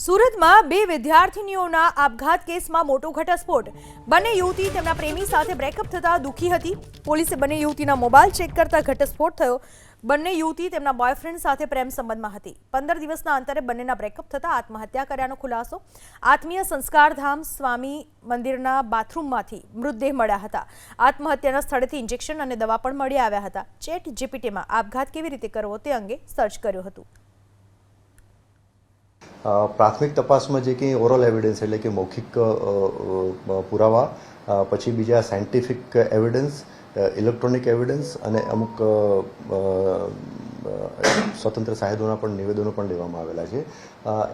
સુરતમાં બે વિદ્યાર્થીનીઓના આપઘાત કેસમાં મોટો ઘટસ્ફોટ। બંને યુવતી તેમના પ્રેમી સાથે બ્રેકઅપ થતા દુઃખી હતી। પોલીસે બંને યુવતીના મોબાઈલ ચેક કરતા ઘટસ્ફોટ થયો। બંને યુવતી તેમના બોયફ્રેન્ડ સાથે પ્રેમ સંબંધમાં હતી। 15 દિવસના અંતરે બંનેના બ્રેકઅપ થતા આત્મહત્યા કર્યાનો ખુલાસો। આત્મીય સંસ્કારધામ સ્વામી મંદિરના બાથરૂમમાંથી મૃતદેહ મળ્યા હતા। આત્મહત્યાના સ્થળેથી ઇન્જેક્શન અને દવા પણ મળી આવ્યા હતા। ચેટ જીપીટીમાં આપઘાત કેવી રીતે કરવો તે અંગે સર્ચ કર્યું હતું। प्राथमिक तपास में जे कि ओरल एविडेंस એટલે કે મૌખિક પુરાવા પછી બીજા સાયન્ટિફિક એવિડન્સ ઇલેક્ટ્રોનિક એવિડન્સ અને અમુક સ્વતંત્ર સાહેબોના પણ નિવેદનો પણ લેવામાં આવેલા છે।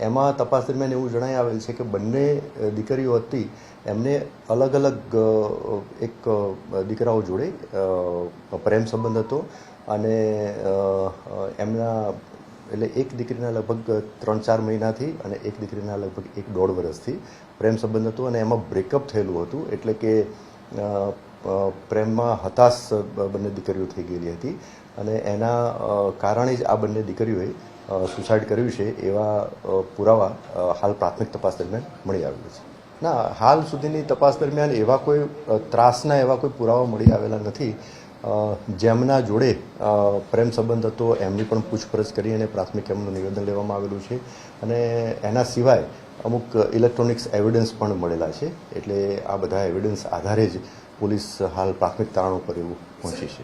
એમાં તપાસ દરમિયાન એવું જણાઈ આવેલ છે કે બંને દીકરીઓ હતી એમને અલગ અલગ એક દીકરાઓ જોડે પ્રેમ સંબંધ હતો અને એમના એટલે એક દીકરીના લગભગ 3-4 મહિનાથી અને એક દીકરીના લગભગ 1-1.5 વર્ષથી પ્રેમ સંબંધ હતો અને એમાં બ્રેકઅપ થયેલું હતું એટલે કે પ્રેમમાં હતાશ બંને દીકરીઓ થઈ ગયેલી હતી અને એના કારણે જ આ બંને દીકરીઓએ સુસાઇડ કર્યું છે એવા પુરાવા હાલ પ્રાથમિક તપાસ દરમિયાન મળી આવેલા છે। ના, હાલ સુધીની તપાસ દરમિયાન એવા કોઈ ત્રાસના એવા કોઈ પુરાવા મળી આવેલા નથી। જેમના જોડે પ્રેમ સંબંધ હતો એમની પણ પૂછપરછ કરી અને પ્રાથમિક એમનું નિવેદન લેવામાં આવેલું છે અને એના સિવાય અમુક ઇલેક્ટ્રોનિક્સ એવિડન્સ પણ મળેલા છે। એટલે આ બધા એવિડન્સ આધારે જ પોલીસ હાલ પ્રાથમિક તારણો પર એવું પહોંચી છે।